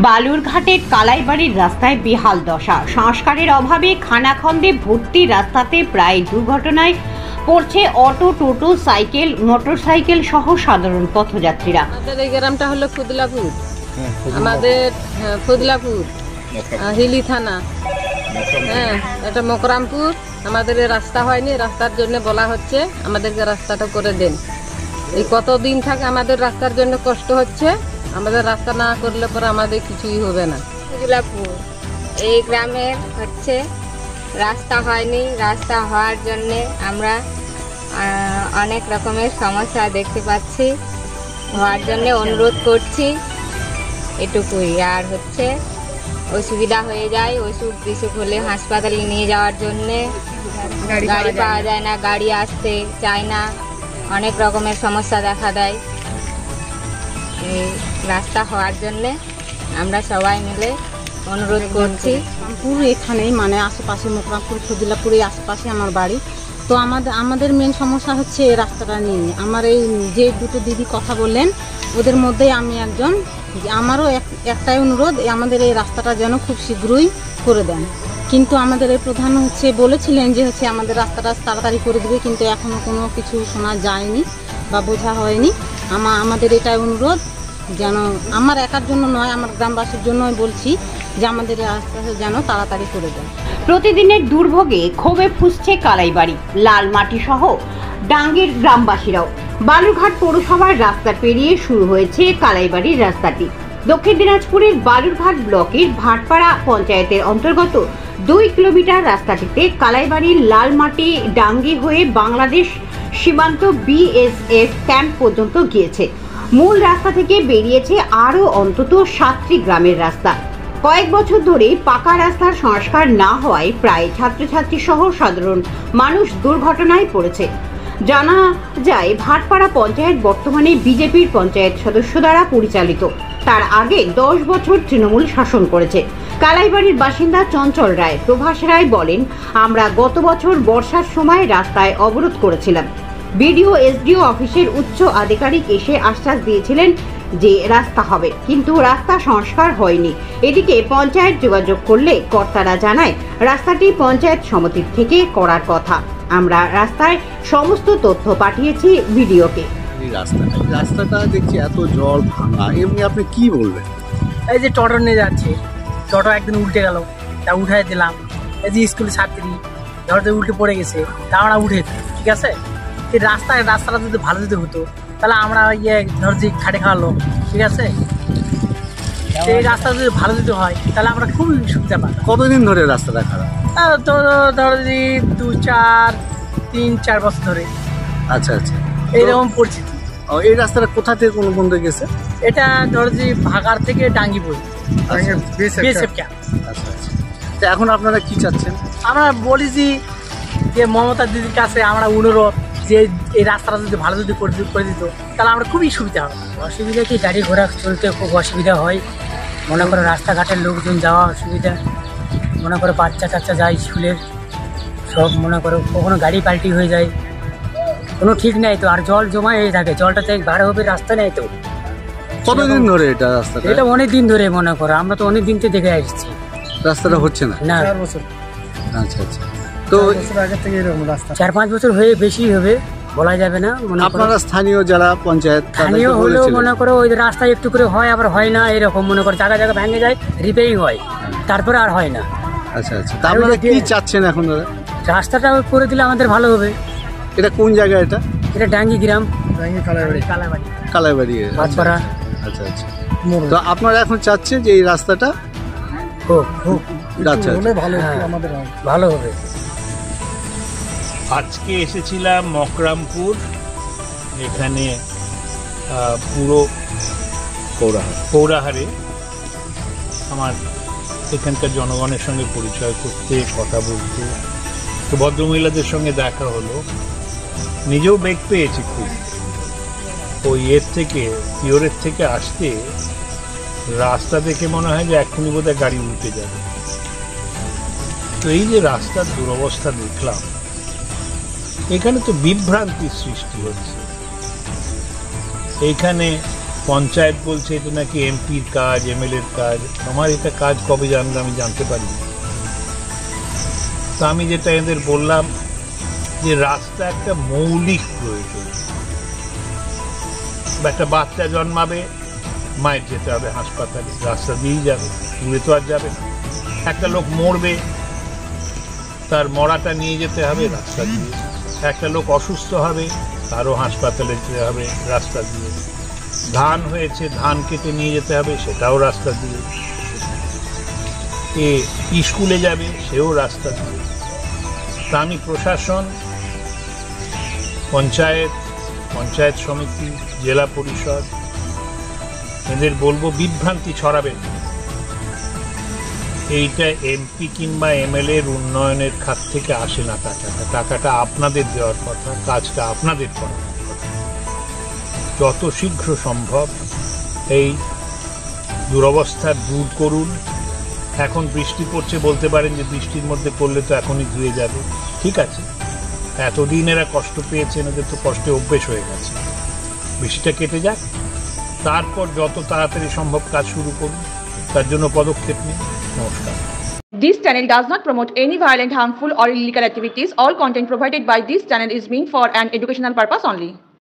বালুরঘাটের কালাইবাড়ির রাস্তায় বেহাল দশা। সংস্কারের অভাবে খানাখন্দে ভর্তি রাস্তাতে প্রায় দুর্ঘটনায় পড়ছে অটো, টোটো, সাইকেল, মোটরসাইকেল সহ সাধারণ পথযাত্রীরা। আমাদের এই গ্রামটা হলো ফুদলাপুর, আমাদের ফুদলাপুর হিলি থানা, এটা মকরামপুর। আমাদের রাস্তা হয়নি, রাস্তার জন্য বলা হচ্ছে আমাদেরকে রাস্তাটা করে দেন। এই কতদিন থাকে আমাদের রাস্তার জন্য কষ্ট হচ্ছে, আমাদের রাস্তা না করলে পরে আমাদের কিছুই হবে না। ফুদলাপুর এই গ্রামের হচ্ছে রাস্তা হয়নি, রাস্তা হওয়ার জন্যে আমরা অনেক রকমের সমস্যা দেখতে পাচ্ছি, হওয়ার জন্যে অনুরোধ করছি এটুকুই। আর হচ্ছে অসুবিধা হয়ে যায়, অসুখ বিসুখ হলে হাসপাতালে নিয়ে যাওয়ার জন্যে গাড়ি পাওয়া যায় না, গাড়ি আসতে চায় না, অনেক রকমের সমস্যা দেখা দেয়। এই রাস্তা হওয়ার জন্যে আমরা সবাই মিলে অনুরোধ করছি। পুরো এখানেই মানে আশেপাশে মকরামপুর ফুদলাপুরের আশেপাশে আমার বাড়ি। তো আমাদের মেন সমস্যা হচ্ছে এই রাস্তাটা নিয়ে। আমার এই যে দুটো দিদি কথা বললেন ওদের মধ্যেই আমি একজন, আমারও একটাই অনুরোধ, আমাদের এই রাস্তাটা যেন খুব শীঘ্রই করে দেন। কিন্তু আমাদের এই প্রধান বলেছিলেন যে আমাদের রাস্তাটা তাড়াতাড়ি করে দেবে, কিন্তু এখনও কোনো কিছু শোনা যায়নি বা বোঝা হয়নি। আমাদের এটাই অনুরোধ, যেন আমার একার জন্য নয়, আমার গ্রামবাসীর জন্যই বলছি যে আমাদের রাস্তাটা যেন তাড়াতাড়ি করে দেন। প্রতিদিনের দুর্ভোগে ক্ষোভে ফুঁসছে কালাইবাড়ি, লাল মাটি সহ ডাঙ্গির গ্রামবাসীরাও। বালুরঘাট পৌরসভার রাস্তা পেরিয়ে শুরু হয়েছে কালাইবাড়ির রাস্তাটি। দক্ষিণ দিনাজপুরের বালুরঘাট ব্লকের ভাটপাড়া পঞ্চায়েতের অন্তর্গত 2 কিলোমিটার রাস্তাটিতে কালাইবাড়ির লালমাটি ডাঙ্গি হয়ে বাংলাদেশ সীমান্ত BSF ক্যাম্প পর্যন্ত গিয়েছে। মূল রাস্তা থেকে বেরিয়েছে আরও অন্তত 7টি গ্রামের রাস্তা। কয়েক বছর ধরে পাকা রাস্তার সংস্কার না হওয়ায় প্রায় ছাত্রছাত্রী সহ সাধারণ মানুষ দুর্ঘটনায় পড়েছে। জানা যায় ভাটপাড়া পঞ্চায়েত বর্তমানে বিজেপির পঞ্চায়েত সদস্য দ্বারা পরিচালিত। তার আগে 10 বছর তৃণমূল শাসন করেছে। কালাইবাড়ির বাসিন্দা চঞ্চল রায়, প্রভাস রায় বলেন, আমরা গত বছর বর্ষার সময় রাস্তায় অবরোধ করেছিলাম। বিডিও SDO অফিসের উচ্চ আধিকারিক এসে আশ্বাস দিয়েছিলেন যে রাস্তা হবে, কিন্তু রাস্তা সংস্কার হয়নি। এদিকে পঞ্চায়েত যোগাযোগ করলে কর্তারা জানায় রাস্তাটি পঞ্চায়েত সমিতির থেকে করার কথা। আমরা রাস্তায় সমস্ত তথ্য পাঠিয়েছি বিডিওকে। রাস্তাটা দেখছি এত জল ভাঙা, এমনি আপনি কি বলবেন? এই যে টোটো নিয়ে যাচ্ছে, টোটো একদিন উল্টে গেল, তা উঠাই দিলাম। এই যে স্কুলের ছাত্রী ধরতে উল্টে পড়ে গেছে, তা আমরা উঠে দিই, ঠিক আছে। এই রাস্তাটা যদি ভালো যদি হতো তাহলে আমরা ধরছি খাটে খাওয়ালো, ঠিক আছে। এই রাস্তা যদি ভালো যদি হয় তাহলে আমরা খুব সুবিধা পাই। কতদিন ধরে রাস্তাটা খারাপ? তো ধরছি 2-4 বছর ধরে। আচ্ছা আচ্ছা, এইরকম পরিস্থিতি। এই রাস্তাটা কোথা থেকে কোন বন্ধ গেছে? এটা ধরছি ভাগার থেকে ডাঙ্গি পড়ি, BSF ক্যাম্প। আচ্ছা আচ্ছা, তো এখন আপনারা কি চাচ্ছেন? আমরা বলেছি যে মমতা দিদির কাছে আমরা অনুরোধ যে এই রাস্তাটা যদি ভালো যদি করে দিত তাহলে আমরা খুবই সুবিধা হবে। অসুবিধা কি, গাড়ি ঘোড়া চলতে খুব অসুবিধা হয়। মনে করো রাস্তাঘাটের লোকজন যাওয়া অসুবিধা, মনে করো বাচ্চা কাচ্চা যায় স্কুলের, সব মনে করো কখনো গাড়ি পাল্টি হয়ে যায়, কোনো ঠিক নেই তো। আর জল জমা হয়ে থাকে, জলটা থেকে বার হবে, রাস্তা নেই তো। কতদিন ধরে এটা রাস্তাটা? এটা অনেক দিন ধরে, মনে করো আমরা তো অনেক দিন থেকে দেখে আসছি রাস্তাটা হচ্ছে না। 4 বছর। আচ্ছা আচ্ছা, তো 4-5 বছর হয়ে বেশি হবে, বলা যাবে না। আপনারা স্থানীয় যারা পঞ্চায়েত, স্থানীয় হলেও মনে করো ওই রাস্তায় একটু করে হয়, আবার হয় না, এরকম মনে করো জায়গা জায়গা ভেঙে যায়, রিপেয়ারিং হয়, তারপরে আর হয় না। আচ্ছা আচ্ছা, তা আপনারা কি চাচ্ছেন এখন দাদা? রাস্তাটা করে দিলে আমাদের ভালো হবে। এটা কোন জায়গা? এটা ডাঙ্গি গ্রাম, কালাইবাড়ি। ভাটপাড়া। আচ্ছা আচ্ছা, তো আপনারা এখন চাচ্ছেন যে এই রাস্তাটা ভালো হবে। আজকে এসেছিলাম মকরামপুর, এখানে পুরো পৌরাহারে আমার এখানকার জনগণের সঙ্গে পরিচয় করতে, কথা বলতে। তো ভদ্রমহিলাদের সঙ্গে দেখা হলো, নিজেও বেগ পেয়েছি খুব। ওই পিওরের থেকে আসতে রাস্তা দেখে মনে হয় যে এক্ষুনি বোধহয় গাড়ি উল্টে যাবে। তো এই যে রাস্তার দুরবস্থা দেখলাম, এখানে তো বিভ্রান্তির সৃষ্টি হচ্ছে। এইখানে পঞ্চায়েত বলছে এটা নাকি এমপির কাজ, এমএলএর কাজ। আমার এটা কাজ কবে জানলে আমি জানতে পারি। তো আমি যেটা এদের বললাম যে রাস্তা একটা মৌলিক প্রয়োজন। একটা বাচ্চা জন্মাবে, মায়ের যেতে হবে হাসপাতালে, রাস্তা দিয়েই যাবে, দূরে তো আর যাবে না। একটা লোক মরবে, তার মরাটা নিয়ে যেতে হবে রাস্তা দিয়ে। একটা লোক অসুস্থ হবে, তারও হাসপাতালে যেতে হবে রাস্তা দিয়ে। ধান হয়েছে, ধান কেটে নিয়ে যেতে হবে, সেটাও রাস্তা দিয়ে। স্কুলে যাবে, সেও রাস্তা দিয়ে। তা আমি প্রশাসন, পঞ্চায়েত, পঞ্চায়েত সমিতি, জেলা পরিষদ এদের বলবো বিভ্রান্তি ছড়াবেন। এইটা এমপি কিংবা এমএলএ এর উন্নয়নের খাত থেকে আসে না। টাকাটা আপনাদের দেওয়ার কথা, কাজটা আপনাদের করার কথা। যত শীঘ্র সম্ভব এই দুরবস্থা দূর করুন। এখন বৃষ্টি পড়ছে, বলতে পারেন যে বৃষ্টির মধ্যে করলে তো এখনই ধুয়ে যাবে। ঠিক আছে, এতদিন এরা কষ্ট পেয়েছেন, এদের তো কষ্টে অভ্যেস হয়ে গেছে। বৃষ্টিটা কেটে যাক, তারপর যত তাড়াতাড়ি সম্ভব কাজ শুরু করুন। তার জন্য পদক্ষেপ নিন। নমস্কার। This channel does not promote any violent, harmful or illegal activities. All content provided by this channel is meant for an educational purpose only.